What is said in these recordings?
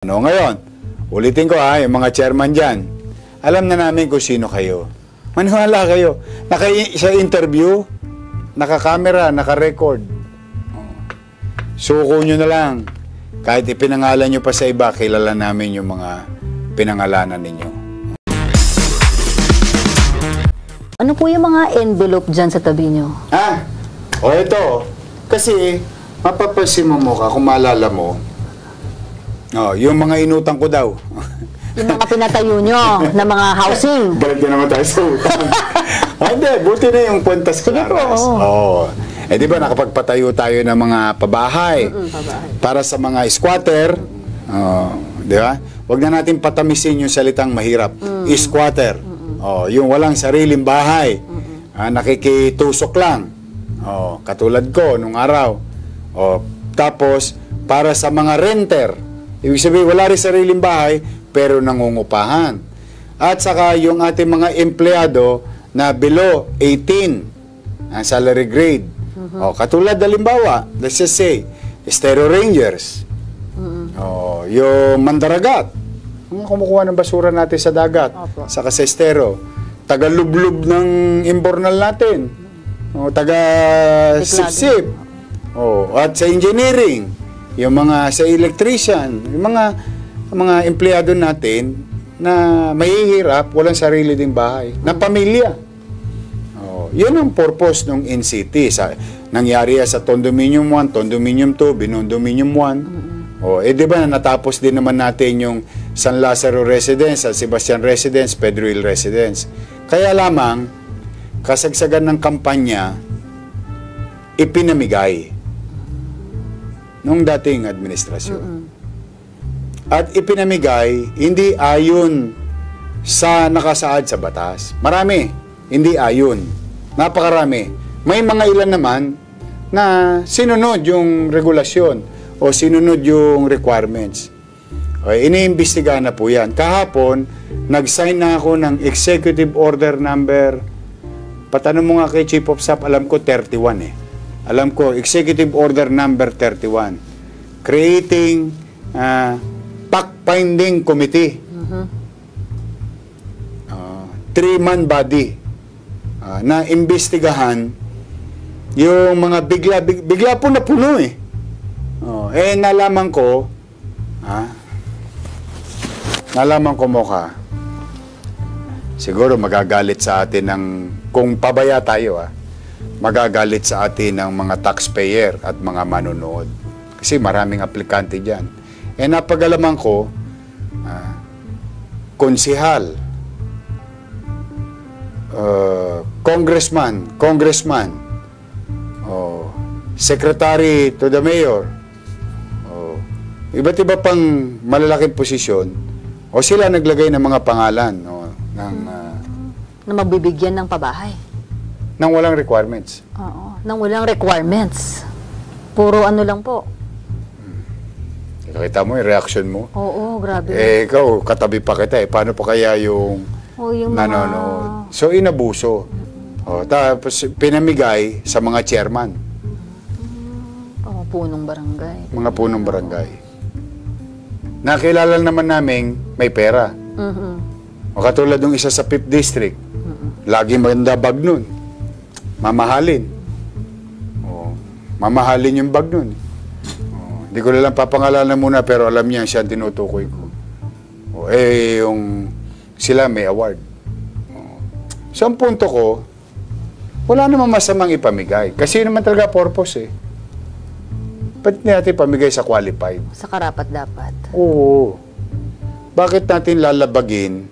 Ngayon, ulitin ko yung mga chairman dyan, alam na namin kung sino kayo. Maniwala kayo. Sa interview, naka-camera, naka-record. Suko nyo na lang. Kahit ipinangalan nyo pa sa iba, kilala namin yung mga pinangalanan ninyo. Ano po yung mga envelope dyan sa tabi nyo? Ito. Kasi, mapapansin mo ka kung maalala mo, yung mga inutang ko daw. Yung mga pinatayo nyo na mga housing. Balik na naman tayo sa utang. Hindi, buti na yung Puentas Claras. Di ba nakapagpatayo tayo ng mga pabahay. Para sa mga squatter, di ba? Huwag na natin patamisin yung salitang mahirap. Squatter. Yung walang sariling bahay. Nakikitusok lang. Katulad ko nung araw. Tapos, para sa mga renter, ibig sabihin, wala rin sariling bahay, pero nangungupahan. At saka yung ating mga empleyado na below 18 ang salary grade. Katulad, halimbawa, let's just say, Estero Rangers. Yung Mandaragat. Mga kumukuha ng basura natin sa dagat. Saka sa Estero. Taga-lublub ng imbornal natin. Taga-sip-sip. At sa engineering. Yung mga sa electrician, yung mga empleyado natin na mahihirap, walang sarili ding bahay, na pamilya. Yun ang purpose ng NCT. Nangyari sa Condominium 1, Condominium 2, Binondominium 1. Di ba natapos din naman natin yung San Lazaro Residence, San Sebastian Residence, Pedro Hill Residence. Kaya lamang, kasagsagan ng kampanya, ipinamigay nung dating administrasyon. At ipinamigay, hindi ayon sa nakasaad sa batas. Marami, hindi ayon. Napakarami. May mga ilan naman na sinunod yung regulasyon o sinunod yung requirements. Iniimbestigahan na po yan. Kahapon, nag-sign na ako ng Executive Order number, patanong mo nga kay Chief of Staff, alam ko 31 Alam ko, Executive Order number 31. Creating fact-finding committee. 3-man body na imbestigahan yung mga bigla po na puno nalaman ko mukha. Siguro magagalit sa atin kung pabaya tayo magagalit sa atin ng mga taxpayer at mga manonood. Kasi maraming aplikante dyan. Napagalaman ko, konsihal, congressman, secretary to the mayor, iba't iba pang malalaking posisyon, sila naglagay ng mga pangalan na magbibigyan ng pabahay. Nang walang requirements. Nang walang requirements. Puro ano lang po. Nakita mo yung reaction mo? Oo, grabe. Ikaw, katabi pa kita Paano pa kaya yung nanonood? So, inabuso. Tapos, pinamigay sa mga chairman. Punong barangay. Mga punong barangay. Nakilala naman namin may pera. Katulad ng isa sa 5th District. Lagi maganda bag nun. Mamahalin. Mamahalin yung bag nun. Hindi ko lang papangalanan muna, pero alam niya siya ang tinutukoy ko. Sila may award. So, ang punto ko, wala namang masamang ipamigay. Kasi naman talaga purpose Ba't natin ipamigay sa qualified? Sa karapat-dapat. Oo. Bakit natin lalabagin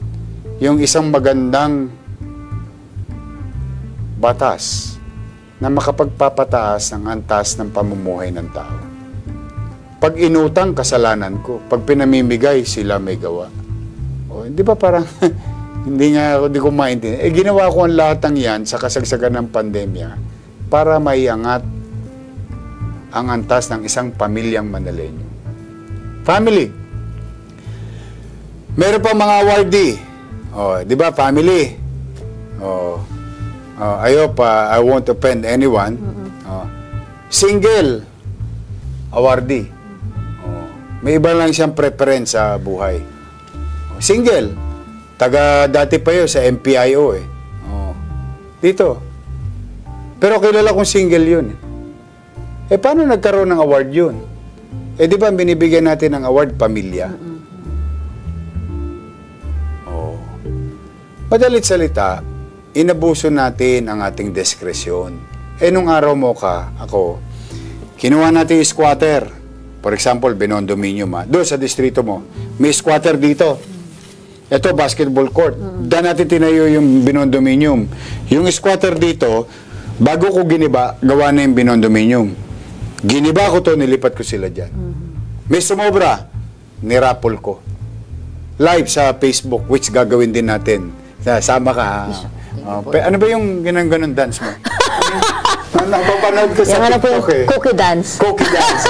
yung isang magandang batas na makapagpapataas ng antas ng pamumuhay ng tao? Pag inutang, kasalanan ko. Pag pinamimigay, sila may gawa. Hindi ba parang, hindi ko maintindihan. Ginawa ko ang lahat ng yan sa kasagsagan ng pandemya para maiangat ang antas ng isang pamilyang Mandalenyo. Family. Meron pa mga awardee. Di ba, family? I won't offend anyone. Single awardee. May iba lang siyang preference sa buhay. Single. Dati pa yun sa MPIO eh. Oh. Dito. Pero kilala kong single yun. Paano nagkaroon ng award yun? Di ba binibigyan natin ng award pamilya? Oh. Madalit salita, inabuso natin ang ating diskresyon. Nung araw mo ako, kinuha natin yung squatter. For example, binondominium doon sa distrito mo. May squatter dito. Ito, basketball court. Doon natin tinayo yung binondominium. Yung squatter dito, bago ko giniba, gawa na yung binondominium. Giniba ko to, nilipat ko sila dyan. May sumobra, nirapol ko. Live sa Facebook, which gagawin din natin. Sama ka. Ano ba yung ganun dance mo? Napapanood ko sa TikTok eh. Cookie dance. Cookie dance.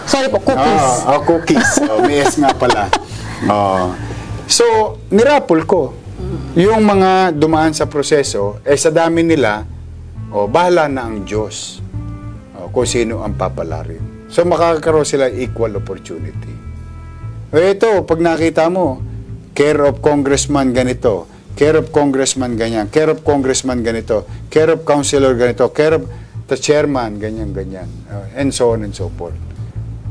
Sorry po, cookies. Cookies. May S nga pala. So, nirapol ko. Yung mga dumaan sa proseso, sa dami nila, bahala na ang Diyos kung sino ang papalarin. So, makakaroon sila equal opportunity. Ito, pag nakita mo, care of congressman ganito, care of congressman ganyan, care of congressman ganito, care of councilor ganito, care of the chairman, ganyan, and so on and so forth.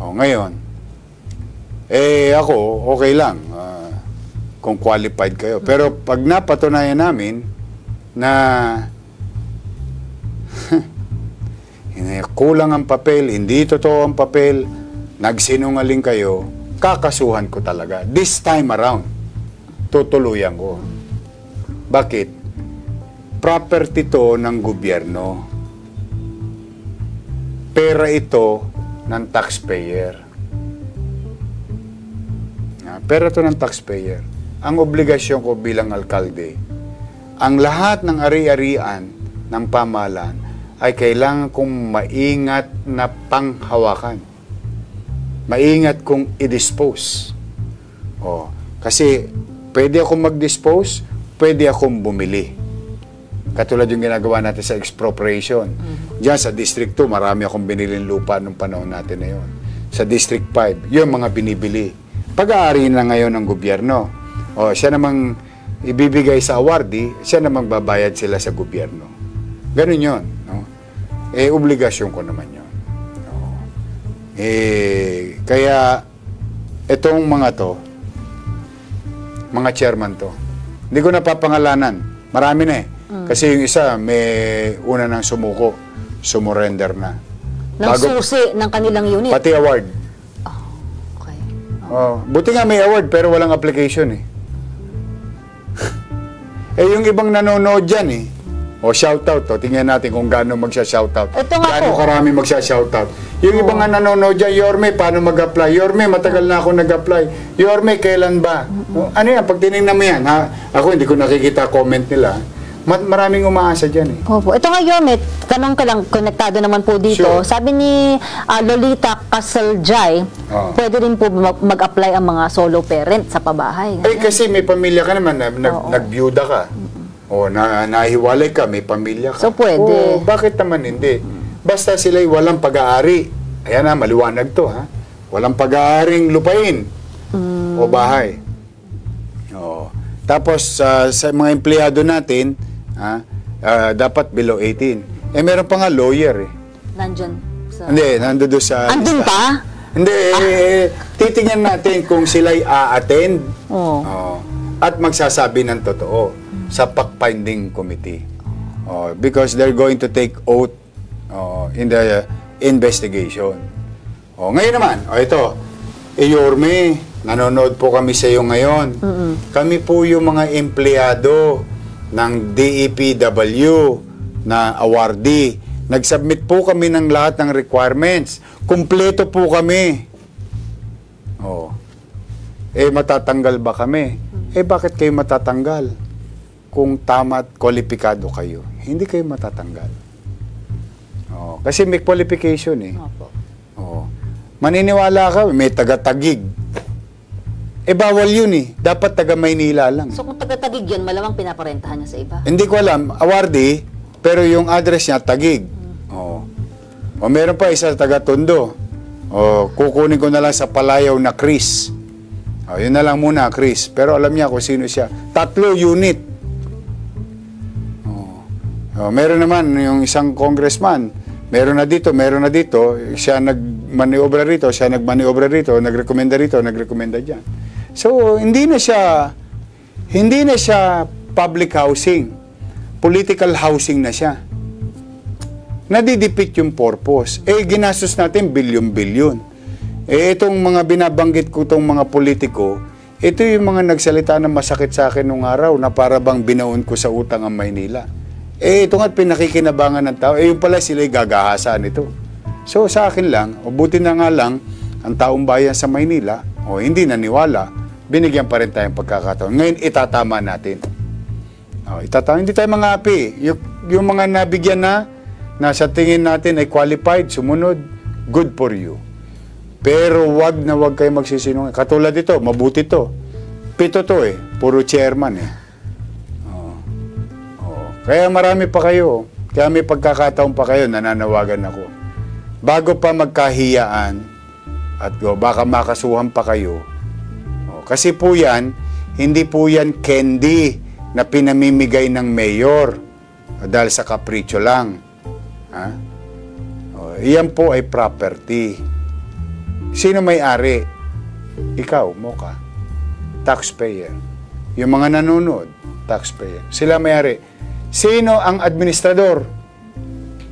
Ngayon, ako, okay lang kung qualified kayo. Pero pag napatunayan namin na kulang ang papel, hindi totoo ang papel, nagsinungaling kayo, kakasuhan ko talaga. This time around, tutuluyan ko. Bakit? Property to ng gobyerno. Pera ito ng taxpayer. Pera to ng taxpayer. Ang obligasyon ko bilang alkalde, ang lahat ng ari-arian ng pamahalaan ay kailangan kong maingat na panghawakan. Maingat kong i-dispose. Kasi pwede akong mag-dispose, pwede akong bumili. Katulad yung ginagawa natin sa expropriation. Diyan sa District 2, marami akong biniling lupa nung panahon natin na yun. Sa District 5, yung mga binibili. Pag-aari na ngayon ng gobyerno. Siya namang ibibigay sa awardee, siya namang babayad sila sa gobyerno. Ganun yun. No? Obligasyon ko naman yun. Kaya, itong mga to, mga chairman to, hindi ko napapangalanan. Marami na eh. Kasi yung isa, may una nang sumuko. Sumurrender na. Susi ng kanilang unit. Pati award. Okay. Buti nga may award pero walang application eh. Yung ibang nanonood dyan eh. Shoutout. Tingnan natin kung gaano magsha-shoutout. Gaano karami magsha-shoutout. Yung ibang nga nanonood dyan, Yorme, paano mag-apply? Yorme, matagal na ako nag-apply. Yorme, kailan ba? Ano yan? Pag tinignan mo yan, ako hindi ko nakikita comment nila. Maraming umaasa dyan eh. Opo. Ito nga, Yorme, tanong ka lang, konektado naman po dito. Sure. Sabi ni Lolita Casaljay, pwede rin po mag-apply ang mga solo parent sa pabahay. Kasi may pamilya ka naman, nagbyuda ka. Nahiwalay ka, may pamilya ka. So, pwede. Bakit naman hindi? Basta sila'y walang pag-aari. Ayan na, maliwanag to, ha? Walang pag-aaring lupain o bahay. Tapos, sa mga empleyado natin, dapat below 18. Meron pa nga lawyer, eh. Nandyan sa... Hindi, nandun doon sa... Andun pa? Hindi, titingnan natin kung sila'y a-attend. At magsasabi ng totoo sa fact-finding committee. Because they're going to take oath in the investigation. Ngayon naman, ito, Yorme, nanonood po kami sa iyo ngayon. Kami po yung mga empleyado ng DEPW na awardee. Nag-submit po kami ng lahat ng requirements. Kumpleto po kami. Matatanggal ba kami? Bakit kayo matatanggal? Kung tama at kwalipikado kayo, hindi kayo matatanggal. Kasi may qualification eh. Maniniwala ka, may taga-Tagig. Bawal yun eh. Dapat taga-Maynila lang. So kung taga-Tagig yun, malamang pinaparentahan niya sa iba? Hindi ko alam. Awardee, pero yung address niya, Tagig. Meron pa isa taga-Tondo. O, kukunin ko na lang sa palayaw na Chris. O, yun na lang muna, Chris. Pero alam niya kung sino siya. 3 unit. O, meron naman yung isang congressman. Meron na dito, meron na dito. Siya nagmaniobra rito, siya nagmaniobra rito, nagrekomenda rito, nagrekomenda dyan. So, hindi na siya public housing. Political housing na siya. Nadidipit yung purpose. Ginastos natin bilyon-bilyon. Itong mga binabanggit ko, itong mga politiko, ito yung mga nagsalita na masakit sa akin nung araw na para bang binaon ko sa utang ang Maynila. Ito nga't pinakikinabangan ng tao. Yung pala sila'y gagahasan ito. So sa akin lang, o buti na nga lang, ang taong bayan sa Maynila, o hindi naniwala, binigyan pa rin tayong pagkakataon. Ngayon, itatama natin. Itatama. Hindi tayo mga api. Yung mga nabigyan na sa tingin natin ay qualified, sumunod, good for you. Pero wag na wag kayo magsisinungaling. Katulad ito, mabuti to. 7 to puro chairman Kaya marami pa kayo. Kaya may pagkakataon pa kayo, nananawagan ako. Bago pa magkahiyaan at baka makasuhan pa kayo. Kasi po yan, hindi po yan candy na pinamimigay ng mayor dahil sa kapritsyo lang. Iyan po ay property. Sino may-ari? Ikaw, Mocha. Taxpayer. Yung mga nanonood, taxpayer. Sila may-ari. Sino ang administrador?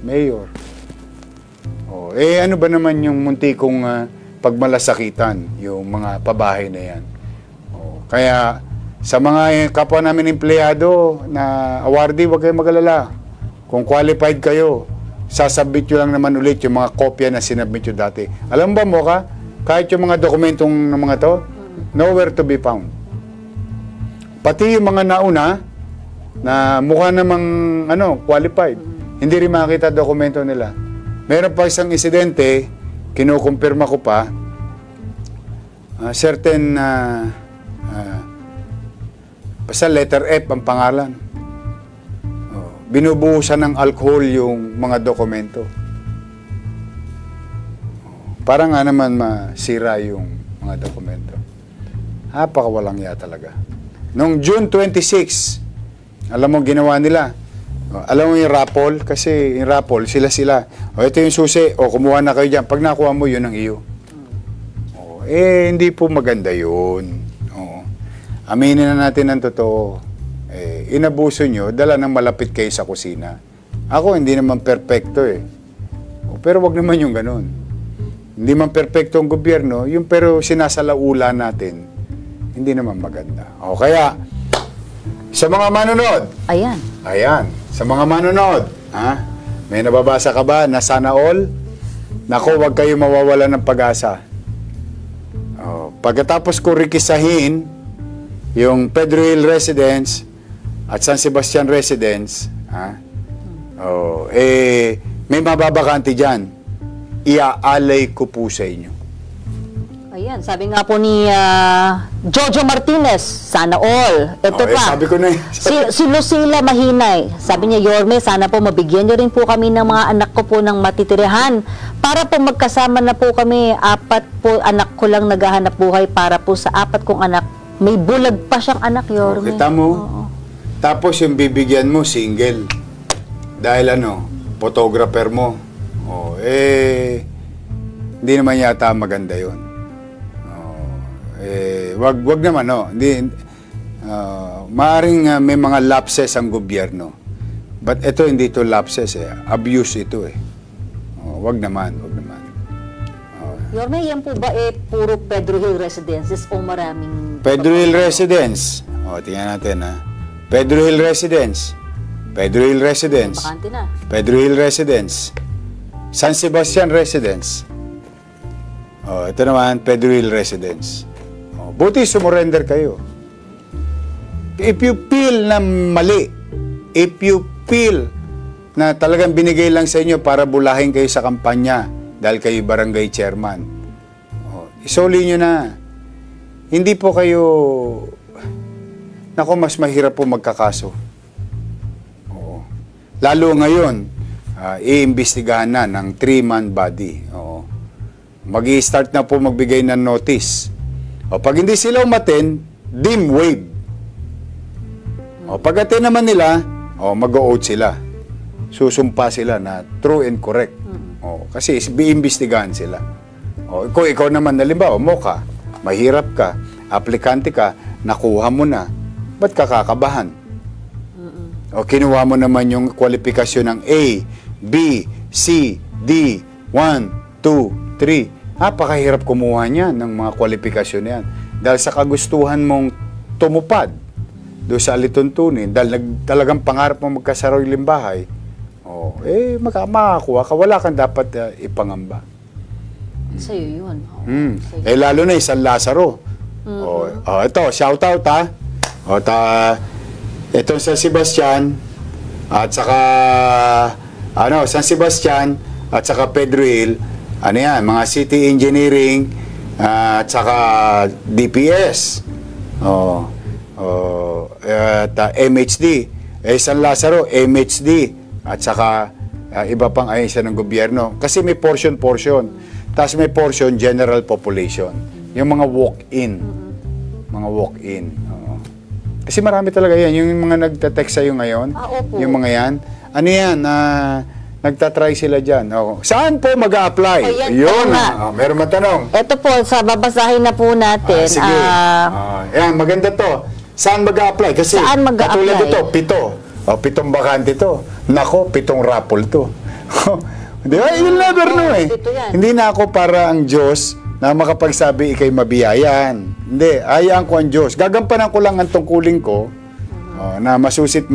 Mayor. Ano ba naman yung muntikong pagmalasakitan, yung mga pabahay na yan? Kaya, sa mga kapwa namin empleyado na awardee, huwag kayong mag-alala. Kung qualified kayo, sasubmit nyo lang naman ulit yung mga kopya na sinubmit nyo dati. Alam ba mo ka, kahit yung mga dokumentong ng mga to, nowhere to be found. Pati yung mga nauna, na mukha namang qualified, hindi rin makita dokumento nila. Meron pa isang insidente, kinukumpirma ko pa, certain basta letter F ang pangalan. Binubuhusan ng alcohol yung mga dokumento. Para nga naman masira yung mga dokumento. Napakawalang ya talaga. Noong June 26, alam mo ginawa nila. Alam mo yung raffle? Kasi yung raffle, sila. Ito yung susi. Kumuha na kayo dyan. Pag nakuha mo, yun ang iyo. Hindi po maganda yun. Aminin na natin ang totoo. Inabuso nyo, dala ng malapit kayo sa kusina. Ako, hindi naman perfecto pero wag naman yung ganun. Hindi man perfecto ang gobyerno, pero sinasalaula natin, hindi naman maganda. Kaya, sa mga manonood. Ayan. Sa mga manonood. May nababasa ka ba na sana all? Naku, wag kayo mawawala ng pag-asa. Pagkatapos ko rikisahin yung Pedro Hill Residence at San Sebastian Residence, may mababakante dyan. Iaalay ko po sa inyo. Ayan, sabi nga po ni Jojo Martinez, sana all. Ito pa. Sabi ko na si Lucila Mahinay, sabi niya, Yorme, sana po mabigyan niyo rin po kami ng mga anak ko po ng matitirihan. Para po magkasama na po kami, 4 po anak ko lang naghahanap buhay para po sa 4 kong anak. May bulag pa siyang anak, Yorme. Kita mo? Tapos yung bibigyan mo, single. Dahil photographer mo. Hindi naman yata maganda yun. Wag naman, Hindi, maaring may mga lapses ang gobyerno. But ito, hindi ito lapses, abuse ito, Wag naman. Yorme, yan po ba puro Pedro Hill Residences o maraming... Pedro Hill Residence. Tingnan natin, Pedro Hill Residence. Pedro Hill Residence. Bakante na. Pedro Hill Residence. San Sebastian Residence. Ito naman, Pedro Hill Residence. Buti sumurrender kayo. If you feel na mali, if you feel na talagang binigay lang sa inyo para bulahin kayo sa kampanya dahil kayo barangay chairman, isoli nyo na. Hindi po kayo, mas mahirap po magkakaso. Lalo ngayon, iimbestigahan na ng 3-man body. Mag-i-start na po magbigay ng notice. O pag hindi sila umattend, dim wave. O pag attend naman nila, mag-o-out sila. Susumpa sila na true and correct. O, kasi iimbestigahan sila. O, kung ikaw naman, halimbawa, ka, mahirap ka, aplikante ka, nakuha mo na, ba't ka kakabahan? O kinuha mo naman yung kwalifikasyon ng A, B, C, D, 1, 2, 3. Napakahirap kumuha niyan ng mga kwalifikasyon na yan. Dahil sa kagustuhan mong tumupad doon sa alituntunin, dahil talagang pangarap mo magkasariling bahay, makakuha ka, wala kang dapat ipangamba. Sa'yo yun. Sa'yo. Lalo na San Lazaro. Ito, shout out ha. Itong San Sebastian at saka San Sebastian at saka Pedro Hill, mga city engineering at saka DPS. At MHD. San Lazaro, MHD at saka iba pang ahensya ng gobyerno. Kasi may portion. Tapos may portion general population. Yung mga walk-in. Mga walk-in. Kasi marami talaga yan. Yung mga nagte-text sa'yo ngayon, opo. yung mga yan, nagtatry sila dyan. Saan po mag-a-apply? Yun. Meron matanong. Ito po, babasahin na po natin. Sige. Yan, maganda to. Saan mag-a-apply? Kasi Saan mag-a-apply? katulad ito, 7. 7 bakante to. Nako, 7 raffle to. Di ba? You'll never know eh. Hindi na ako para ang Diyos na makapagsabi ikay mabiyayan. Hindi, hayaan ko ang Diyos. Gagampanan ko lang ang tungkulin ko na masusing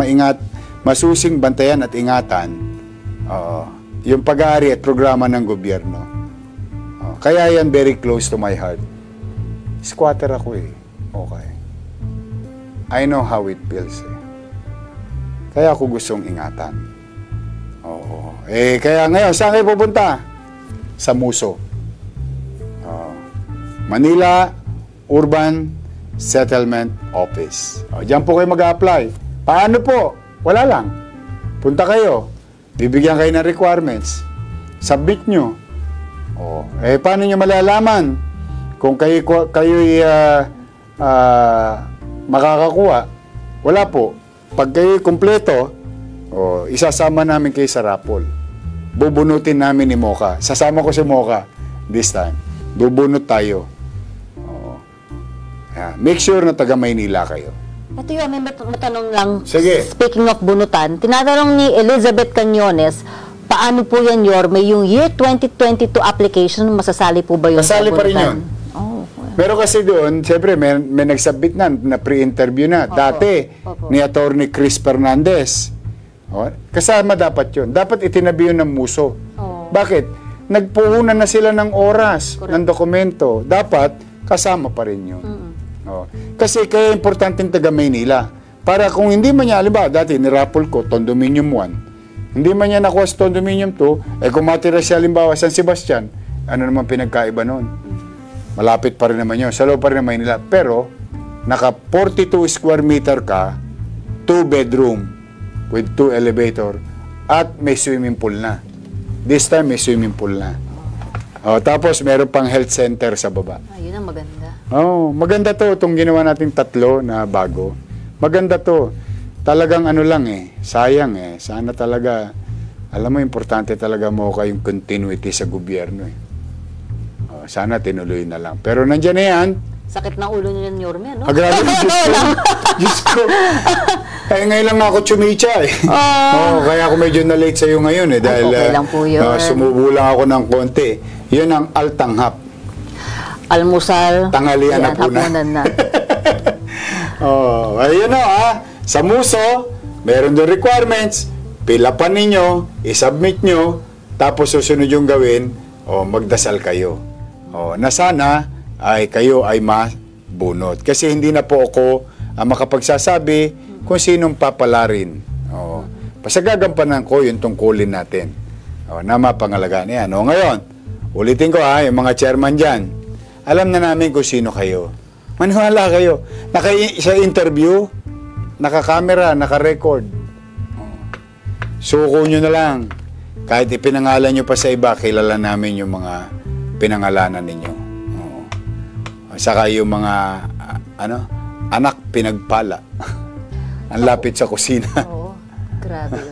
bantayan at ingatan yung pag-aari at programa ng gobyerno. Kaya yan very close to my heart. Squatter ako eh. Okay. I know how it feels eh. Kaya ako gustong ingatan. Kaya ngayon, saan kayo pupunta? Sa Muso. Manila Urban Settlement Office. Diyan po kayo mag-a-apply. Paano po? Wala lang. Punta kayo. Bibigyan kayo ng requirements. Submit nyo. Paano nyo malalaman kung kayo makakakuha? Wala po. Pag kayo kumpleto, isasama namin kayo sa raffle. Bubunutin namin ni Mocha. Sasama ko si Mocha this time. Bubunot tayo. Make sure na taga Maynila kayo. Ito yun, may matanong lang. Sige. Speaking of bunutan, tinatanong ni Elizabeth Canyones, paano po yan, Yorme, yung year 2022 application, masasali po ba yun? Masali pa rin yun. Okay. Pero kasi doon, siyempre, may nagsubmit na pre-interview na. Dati, ni Atty. Chris Fernandez. Kasama dapat yun. Dapat itinabi yun ng Muso. Bakit? Nagpuhunan na sila ng oras, ng dokumento. Dapat, kasama pa rin yun. Kasi kaya importante taga Maynila. Para kung hindi man niya, halimbawa, dati nirapple ko, Condominium 1. Hindi man niya nakuha sa Condominium 2, kung matira siya, halimbawa, San Sebastian, ano naman pinagkaiba nun? Malapit pa rin naman yun. Sa loob pa rin ng Maynila. Pero, naka 42 square meter ka, 2 bedroom with 2 elevator, at may swimming pool na. This time, may swimming pool na. Tapos, meron pang health center sa baba. Ayun ang maganda. Maganda to, itong ginawa nating 3 na bago. Maganda to. Talagang sayang Sana talaga, alam mo, importante talaga mo kayong continuity sa gobyerno sana tinuloy na lang. Pero nandiyan na yan. Sakit na ulo niyan, Yorme, no? Grabe, Diyos ko. Kaya ngayon lang ako chumicha kaya ako medyo na-late sa'yo ngayon dahil okay lang po yun. Sumubo lang ako ng konti. Yun ang altanghap. Almusal. Tanghalian na po na. Ayun sa Muso, meron doon requirements, pilapan ninyo, isubmit nyo, tapos susunod yung gawin, magdasal kayo. Na sana ay kayo ay mabunot. Kasi hindi na po ako makapagsasabi kung sinong papalarin. Basta gagampanan ko yung tungkulin natin. Na mapangalagaan yan. Ngayon, ulitin ko yung mga chairman dyan, alam na namin kung sino kayo. Maniwala kayo. Sa interview, naka-camera, naka-record. Suko nyo na lang. Kahit ipinangalan nyo pa sa iba, kilala namin yung mga pinangalanan ninyo. Oo. Saka yung mga anak pinagpala. Ang lapit sa kusina. Oo, grabe